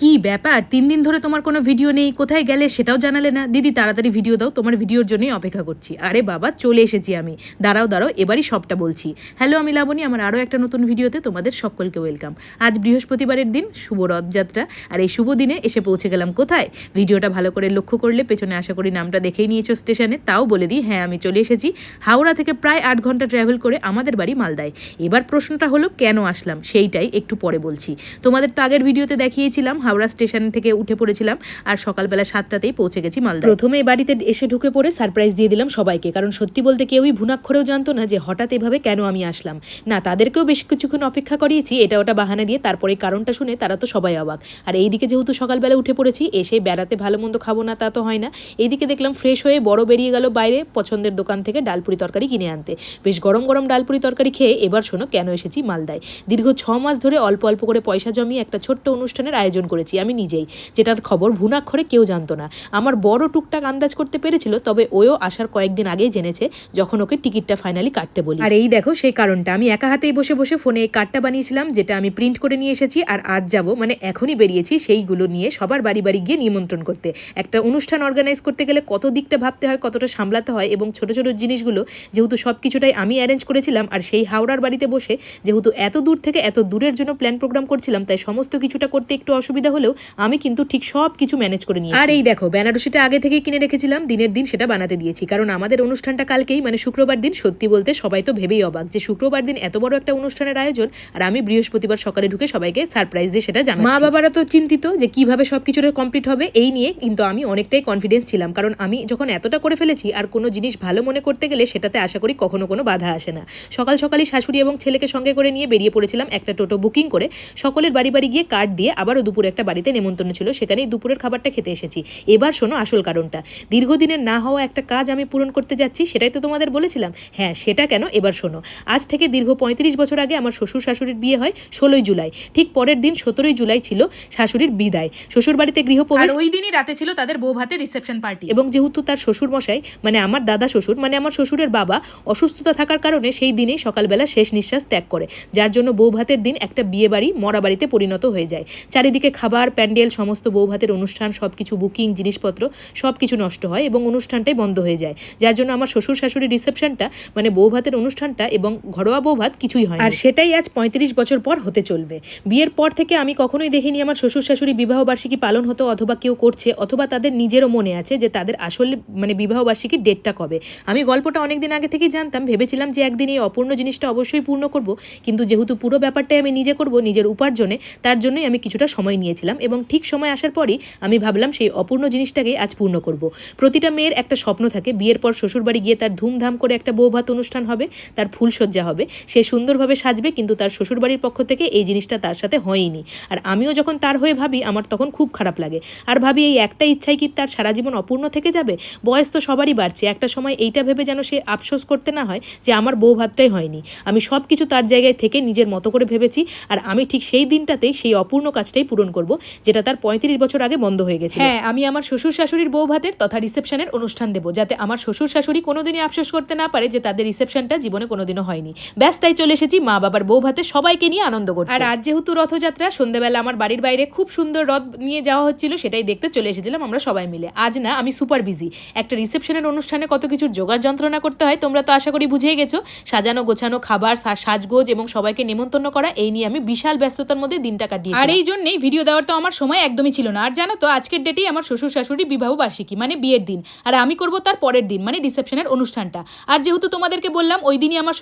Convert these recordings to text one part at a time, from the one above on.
কি ব্যাপার 3 দিন ধরে তোমার কোনো ভিডিও নেই, কোথায় গেলে সেটাও জানালে না। দিদি তাড়াতাড়ি ভিডিও দাও, তোমার ভিডিওর জন্যই অপেক্ষা করছি। আরে বাবা চলে এসেছি আমি, দাঁড়াও দাঁড়াও এবারই সবটা বলছি। হ্যালো আমি লাবণী, আমার আরও একটা নতুন ভিডিওতে তোমাদের সকলকে ওয়েলকাম। আজ বৃহস্পতিবারের দিন, শুভ রথযাত্রা। আর এই শুভ দিনে এসে পৌঁছে গেলাম কোথায়? ভিডিওটা ভালো করে লক্ষ্য করলে পেছনে আশা করি নামটা দেখেই নিয়েছো স্টেশনে। তাও বলে দিই, হ্যাঁ আমি চলে এসেছি হাওড়া থেকে প্রায় 8 ঘন্টা ট্রাভেল করে আমাদের বাড়ি মালদায়। এবার প্রশ্নটা হলো কেন আসলাম, সেইটাই একটু পরে বলছি। তোমাদের তো আগের ভিডিওতে দেখিয়েছিলাম হাওড়া স্টেশন থেকে উঠে পড়েছিলাম আর সকালবেলা 7টাতেই পৌঁছে গেছি মালদা। প্রথমে বাড়িতে এসে ঢুকে পড়ে সারপ্রাইজ দিয়ে দিলাম সবাইকে, কারণ সত্যি বলতে কেউই ভুনাক্ষরেও জানতো না যে হঠাৎ এভাবে কেন আমি আসলাম। না তাদেরকেও বেশ কিছুক্ষণ অপেক্ষা করিয়েছি এটা ওটা বাহানা দিয়ে, তারপরে কারণটা শুনে তারা তো সবাই অবাক। আর এইদিকে যেহেতু সকালবেলা উঠে পড়েছি, এসে বেড়াতে ভালো মন্দ খাবো না তা তো হয় না। এইদিকে দেখলাম ফ্রেশ হয়ে বড় বেরিয়ে গেল বাইরে পছন্দের দোকান থেকে ডালপুরি তরকারি কিনে আনতে। বেশ গরম গরম ডালপুরি তরকারি খেয়ে এবার শোনো কেন এসেছি মালদায়। দীর্ঘ 6 মাস ধরে অল্প অল্প করে পয়সা জমিয়ে একটা ছোট্ট অনুষ্ঠানের আয়োজন করেছি আমি নিজেই, যেটার খবর ভুনাক্ষরে কেউ জানতো না। আমার বড় টুকটাক আন্দাজ করতে পেরেছিল, তবে ওও আসার কয়েকদিন আগেই জেনেছে যখন ওকে টিকিটটা ফাইনালি কাটতে বলি। আর এই দেখো সেই কারণটা, আমি একা হাতেই বসে বসে ফোনে এই কার্ডটা বানিয়েছিলাম, যেটা আমি প্রিন্ট করে নিয়ে এসেছি। আর আজ যাব, মানে এখনই বেরিয়েছি সেইগুলো নিয়ে সবার বাড়ি বাড়ি গিয়ে নিমন্ত্রণ করতে। একটা অনুষ্ঠান অর্গানাইজ করতে গেলে কত দিকটা ভাবতে হয়, কতটা সামলাতে হয়, এবং ছোট ছোট জিনিসগুলো যেহেতু সব কিছুটাই আমি অ্যারেঞ্জ করেছিলাম, আর সেই হাওড়ার বাড়িতে বসে যেহেতু এত দূর থেকে এত দূরের জন্য প্ল্যান প্রোগ্রাম করছিলাম, তাই সমস্ত কিছুটা করতে একটু অসুবিধা হলেও আমি কিন্তু ঠিক সব কিছু ম্যানেজ করে নিয়েছি। আর এই দেখো বেনারসিটা আগে থেকেই কিনে রেখেছিলাম, দিনের দিন সেটা বানাতে দিয়েছি, কারণ আমাদের অনুষ্ঠানটা কালকেই, মানে শুক্রবার দিন। সত্যি বলতে সবাই তো ভেবেই অবাক যে শুক্রবার দিন এত বড় একটা অনুষ্ঠানের আয়োজন, আর আমি বৃহস্পতিবার সকালে ঢুকে সবাইকে সারপ্রাইজ দিয়ে সেটা জানাচ্ছি। মা বাবারা তো চিন্তিত যে কিভাবে সবকিছুটা কমপ্লিট হবে এই নিয়ে, কিন্তু আমি অনেকটাই কনফিডেন্স ছিলাম, কারণ আমি যখন এতটা করে ফেলেছি আর কোনো জিনিস ভালো মনে করতে গেলে সেটাতে আশা করি কখনো কোনো বাধা আসে না। সকাল সকালই শাশুড়ি এবং ছেলেকে সঙ্গে করে নিয়ে বেরিয়ে পড়েছিলাম একটা টোটো বুকিং করে। সকলের বাড়ি বাড়ি গিয়ে কার্ড দিয়ে আবারও দুপুরে একটা বাড়িতে নেমন্তন্ন ছিল, সেখানেই দুপুরের খাবারটা খেতে এসেছি। এবার শোনো আসল কারণটা, দীর্ঘদিনের না হওয়া একটা কাজ আমি পূরণ করতে যাচ্ছি, সেটাই তো তোমাদের বলেছিলাম। হ্যাঁ সেটা কেন এবার শোনো। আজ থেকে দীর্ঘ 35 বছর আগে আমার শ্বশুর শাশুড়ির বিয়ে হয় 16ই জুলাই। ঠিক পরের দিন 17ই জুলাই ছিল শাশুড়ির বিদায়, শ্বশুর বাড়িতে গৃহপ্রবেশ। আর ওই দিনই রাতে ছিল তাদের বউ ভাতের রিসেপশন পার্টি। এবং যেহেতু তার শ্বশুর মশাই, মানে আমার দাদা শ্বশুর, মানে আমার শ্বশুরের বাবা অসুস্থতা থাকার কারণে সেই দিনেই সকালবেলা শেষ নিঃশ্বাস ত্যাগ করে, যার জন্য বউ ভাতের দিন একটা বিয়ে বাড়ি মরা বাড়িতে পরিণত হয়ে যায়। চারিদিকে খাবার, প্যান্ডেল, সমস্ত বউ ভাতের অনুষ্ঠান, সবকিছু বুকিং, জিনিসপত্র সবকিছু নষ্ট হয় এবং অনুষ্ঠানটাই বন্ধ হয়ে যায়, যার জন্য আমার শ্বশুর শাশুড়ির রিসেপশনটা, মানে বউ ভাতের অনুষ্ঠানটা এবং ঘরোয়া বউ ভাত কিছুই হয়। আর সেটাই আজ 35 বছর পর হতে চলবে। বিয়ের পর থেকে আমি কখনোই দেখিনি আমার শ্বশুর শাশুড়ি বিবাহ বার্ষিকী পালন হতো, অথবা কেউ করছে, অথবা তাদের নিজেরও মনে আছে যে তাদের আসলে মানে বিবাহ বার্ষিকীর ডেটটা কবে। আমি গল্পটা অনেকদিন আগে থেকেই জানতাম, ভেবেছিলাম যে একদিন এই অপূর্ণ জিনিসটা অবশ্যই পূর্ণ করব, কিন্তু যেহেতু পুরো ব্যাপারটাই আমি নিজে করব নিজের উপার্জনে, তার জন্যই আমি কিছুটা সময় নিয়েছিলাম, এবং ঠিক সময় আসার পরই আমি ভাবলাম সেই অপূর্ণ জিনিসটাকে আজ পূর্ণ করব। প্রতিটা মেয়ের একটা স্বপ্ন থাকে, বিয়ের পর শ্বশুরবাড়ি গিয়ে তার ধুমধাম করে একটা বৌভাত অনুষ্ঠান হবে, তার ফুলসজ্জা হবে, সে সুন্দরভাবে সাজবে, কিন্তু তার শ্বশুরবাড়ির পক্ষ থেকে এই জিনিসটা তার সাথে হয়নি। আর আমিও যখন তার হয়ে ভাবি আমার তখন খুব খারাপ লাগে, আর ভাবি এই একটা ইচ্ছাই কি তার সারা জীবন অপূর্ণ থেকে যাবে? বয়স তো সবারই বাড়ছে, একটা সময় এইটা ভেবে যেন সে আফসোস করতে না হয় যে আমার বউ ভাতটাই হয়নি। আমি সব কিছু তার জায়গায় থেকে নিজের মতো করে ভেবেছি, আর আমি ঠিক সেই দিনটাতেই সেই অপূর্ণ কাজটাই পূরণ করব, যেটা তার 35 বছর আগে বন্ধ হয়ে গেছে। হ্যাঁ আমি আমার শ্বশুর শাশুড়ির বউ ভাতের তথা রিসেপশনের অনুষ্ঠান দেবো, যাতে আমার শ্বশুর শাশুড়ি কোনোদিনই আফসোস করতে না পারে যে তাদের রিসেপশনটা জীবনে কোনোদিনও হয়নি। ব্যাস তাই চলে এসেছি মা বাবার বউ ভাতে সবাইকে নিয়ে আনন্দ করতে। আর আজ যেহেতু রথযাত্রা, সন্ধ্যাবেলা আমার বাড়ির বাইরে খুব সুন্দর রথ নিয়ে যাওয়া হচ্ছিল, সেটাই দেখতে চলে এসেছিলাম আমরা সবাই মিলে। আজ না আমি সুপার বিজি, একটা রিসেপশনের অনুষ্ঠানে কত কিছুর জোগাড় যন্ত্রণা করতে হয় তোমরা তো আশা করি বুঝেই গেছো। সাজানো গোছানো খাবার, সাজগোজ এবং সবাইকে নেমন্তন্ন করা, এই নিয়ে আমি বিশাল ব্যস্ততার মধ্যে দিনটা কাটিয়েছি। আর এই জন্যই ভিডিও দেওয়ার তো আমার সময় একদমই ছিল না। আর জানো তো আজকের ডেটেই আমার শ্বশুর শাশুড়ি বিবাহ বার্ষিকী, মানে বিয়ের দিন, আর আমি করব তার পরের দিন, মানে রিসেপশনের অনুষ্ঠানটা। আর যেহেতু তোমাদেরকে বললাম ওই দিনই আমার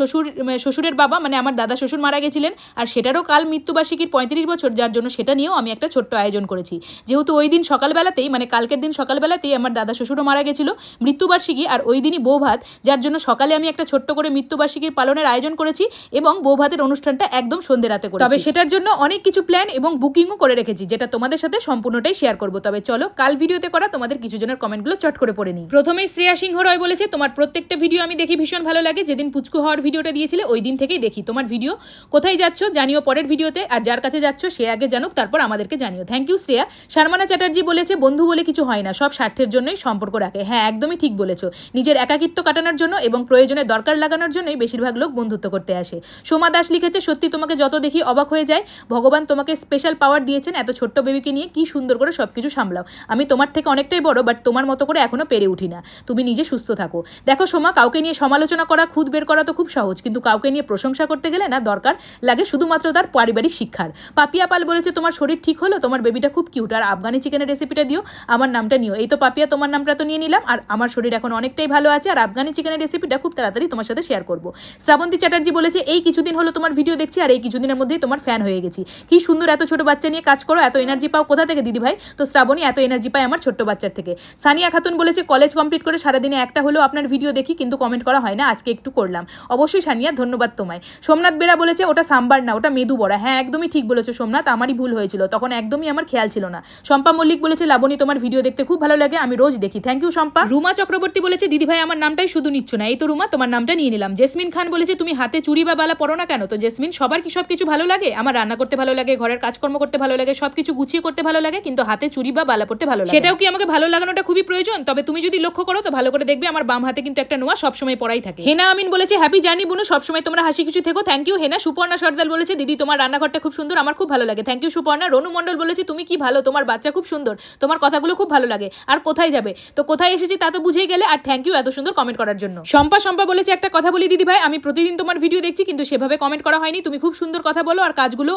শ্বশুরের বাবা, মানে আমার দাদা শ্বশুর মারা গেছিলেন, আর সেটারও কাল মৃত্যুবার্ষিকীর 35 বছর, যার জন্য সেটা নিয়েও আমি একটা ছোট্ট আয়োজন করেছি। যেহেতু ওই দিন সকালবেলাতেই, মানে কালকের দিন সকালবেলাতেই আমার দাদা শ্বশুরও মারা গেছিল, মৃত্যুবার্ষিকী, আর ওই দিনই বউ ভাত, যার জন্য সকালে আমি একটা ছোট্ট করে মৃত্যুবার্ষিকীর পালনের আয়োজন করেছি, এবং বউ ভাতের অনুষ্ঠানটা একদম সন্ধ্যে রাতে করেছি। তবে সেটার জন্য অনেক কিছু প্ল্যান এবং বুকিংও করে রেখেছি, যেটা তোমাদের সাথে সম্পূর্ণটাই শেয়ার করবো। তবে চলো কাল ভিডিওতে করা তোমাদের কিছু জনের কমেন্টগুলো চট করে পড়ে নিই। প্রথমেই শ্রেয়া সিংহ রয় বলেছে, তোমার প্রত্যেকটা ভিডিও আমি দেখি ভীষণ ভালো লাগে, যেদিন পুচকু হওয়ার ভিডিওটা দিয়েছিলে ওই দিন থেকেই দেখি তোমার ভিডিও। কোথায় যাচ্ছ জানিও পরের ভিডিওতে, আর যার কাছে যাচ্ছ সে আগে জানুক, তারপর আমাদেরকে জানিও। Thank you Shreya. শারমানা চ্যাটার্জি বলেছে, বন্ধু বলে কিছু হয় না, সব স্বার্থের জন্যই সম্পর্ক রাখে। হ্যাঁ একদমই ঠিক বলেছো, নিজের একাকিত্ব কাটানোর জন্য এবং প্রয়োজনে দরকার লাগানোর জন্যই বেশিরভাগ লোক বন্ধুত্ব করতে আসে। সোমা দাস লিখেছে, সত্যি তোমাকে যত দেখি অবাক হয়ে যায়, ভগবান তোমাকে স্পেশাল পাওয়ার দিয়েছেন এত ছোট্ট বেবিকে নিয়ে কি সুন্দর করে সব কিছু সামলাও। আমি তোমার থেকে অনেকটাই বড়, বাট তোমার মতো করে এখনো পেরে উঠি না। তুমি নিজে সুস্থ থাকো। দেখো সোমা, কাউকে নিয়ে সমালোচনা করা, খুদ বের করা তো খুব সহজ, কিন্তু কাউকে নিয়ে প্রশংসা করতে গেলে না দরকার লাগে শুধুমাত্র তার পারিবারিক শিক্ষার। পাপিয়া পাল বলেছে তোমার শরীর ঠিক হলো, তোমার বেবিটা খুব কিউট, আর আফগানি চিকেনের রেসিপিটা দিও, আমার নামটা নিও। এই তো পাপিয়া, তোমার নামটা তো নিয়ে নিলাম, আর আমার শরীর এখন অনেকটাই ভালো আছে, আর আফগানি চিকেনের রেসিপিটা খুব তাড়াতাড়ি তোমার সাথে শেয়ার করবো। শ্রাবন্তী চ্যাটার্জি বলেছে এই কিছুদিন হলো তোমার ভিডিও দেখছি, আর এই কিছুদিনের মধ্যেই তোমার ফ্যান হয়ে গেছি। কি সুন্দর এত ছোট বাচ্চা নিয়ে কাজ করো, এত এনার্জি পাও কোথা থেকে দিদি ভাই? তো শ্রাবণী এত এনার্জি পায় আমার ছোট্ট বাচ্চার থেকে। সানিয়া খাতুন বলেছে কলেজ কমপ্লিট করে সারাদিনে একটা হলেও আপনার ভিডিও দেখি, কিন্তু কমেন্ট করা হয় না, আজকে একটু করলাম। অবশ্যই সানিয়া, ধন্যবাদ তোমায়। সোমনাথ বেরা বলেছে ওটা সাম্বার না, ওটা মেদু বড়া। হ্যাঁ একদমই ঠিক বলেছো সোমনাথ, আমারই ভুল হয়েছিল, তখন একদমই আমার খেয়াল ছিল না। শম্পা মল্লিক বলেছে লাবণী তোমার ভিডিও দেখতে খুব ভালো লাগে, আমি রোজ দেখি। Thank you Shampa. রুমা চক্রবর্তী বলেছে দিদি ভাই আমার নামটাই শুধু নিচ্ছ না। এই তো রুমা, তোমার নামটা নিয়ে নিলাম। জেসমিন খান বলেছে তুমি হাতে চুড়ি বা বালা পরো না কেন? তো জেসমিন, সবার কি সব কিছু ভালো লাগে? আমার রান্না করতে ভালো লাগে, ঘরের কাজকর্ম করতে ভালো লাগে, সবকিছু গুছিয়ে করতে ভালো লাগে, কিন্তু হাতে চুড়ি বা বালা পড়তে ভালো লাগে। সেটাও কি আমাকে ভালো লাগানোটা খুবই প্রয়োজন? তবে তুমি যদি লক্ষ্য করো তো ভালো করে দেখবে আমার বাম হাতে কিন্তু একটা নোয়া সবসময় পড়াই থাকে। হেনা আমিন বলেছে হ্যাপি জার্নি বুনু, সবসময় তোমরা হাসি খুশি থেকো। থ্যাংক ইউ হেনা। সুপর্ণা সর্দাল বলেছে দিদি তোমার রান্নাঘরটা খুব সুন্দর, আমার খুব ভালো লাগে। Thank you Suparna. রনু মন্ডল বলেছে তুমি কি ভালো, তোমার বাচ্চা খুব সুন্দর, তোমার কথাগুলো খুব ভালো লাগে। আর কোথায় যাবে? তো কোথায় এসেছি তা তো বুঝেই গেলে, আর থ্যাংক ইউ এত সুন্দর কমেন্ট করার জন্য। শম্পা বলেছে একটা কথা বলি দিদি ভাই, আমি প্রতিদিন তোমার ভিডিও দেখছি, কিন্তু সেভাবে কমেন্ট করা হয়নি। তুমি খুব সুন্দর কথা বলো, আর কাজগুলো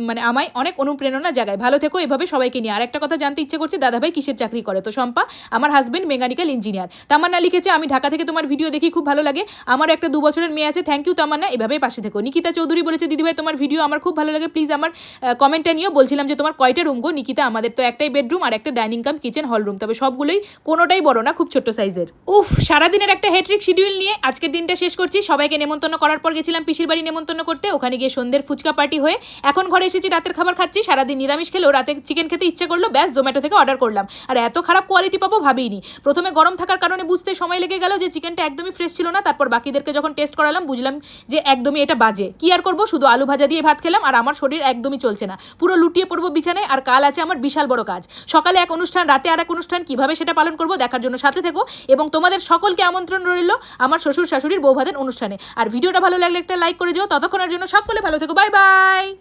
মানে আমায় অনেক অনুপ্রেরণা জাগায়। ভালো থেকো এভাবে সবাইকে নিয়ে। আর একটা কথা জানতে ইচ্ছে করছে দাদা ভাই কিসের চাকরি করে? তো শম্পা, আমার হাজবেন্ড মেকানিক্যাল ইঞ্জিনিয়ার। তামান্না লিখেছে আমি ঢাকা থেকে তোমার ভিডিও দেখি, খুব ভালো লাগে, আমার একটা 2 বছরের মেয়ে আছে। থ্যাংক ইউ তামান্না, এভাবেই পাশে থেকো। নিকিতা চৌধুরী বলেছে দিদি ভাই তোমার ভিডিও আমার খুব ভালো লাগে, প্লিজ আমার কমেন্টটা নিও। বলছিলাম যে তোমার কয়টা রুম গো নিকিতা? আমাদের তো একটাই বেডরুম আর একটা ডাইনিং কাম কিচেন হল রুম, তবে সবগুলোই কোনোটাই বড় না, খুব ছোট্ট সাইজের। উফ, সারাদিনের একটা হেট্রিক শিডিউল নিয়ে আজকের দিনটা শেষ করছি। সবাইকে নেমন্তন্ন করার পর গেছিলাম পিসির বাড়ি নেমন্তন্ন করতে, ওখানে গিয়ে সন্ধ্যের ফুচকা পার্টি হয়ে এখন ঘরে এসেছি, রাতের খাবার খাচ্ছি। সারাদিন নিরামিষ খেলেও রাতে চিকেন খেতে ইচ্ছে করলো, ব্যাস জোম্যাটো থেকে অর্ডার করলাম। আর এত খারাপ কোয়ালিটি পাবো ভাবিনি। প্রথমে গরম থাকার কারণে বুঝতে সময় লেগে গেল যে চিকেনটা একদমই ফ্রেশ ছিল না। তারপর বাকিদেরকে যখন টেস্ট করালাম বুঝলাম যে একদমই এটা বাজে। কি আর করবো, শুধু আলু ভাজা দিয়ে ভাত খেলাম, আর আমার শরীর একদমই চলছে না, পুরো লুটিয়ে পড়বো বিছানায়। আর কাল আছে আমার বিশাল বড় কাজ, সকালে এক অনুষ্ঠান, রাতে আর এক অনুষ্ঠান, কিভাবে সেটা পালন করবো দেখার জন্য সাথে থেকো। এবং তোমাদের সকলকে আমন্ত্রণ রইল আমার শ্বশুর শাশুড়ির বৌভাতের অনুষ্ঠানে। আর ভিডিওটা ভালো লাগলে একটা লাইক করে যাও। ততক্ষণের জন্য সকলে ভালো থেকো, বাই বাই।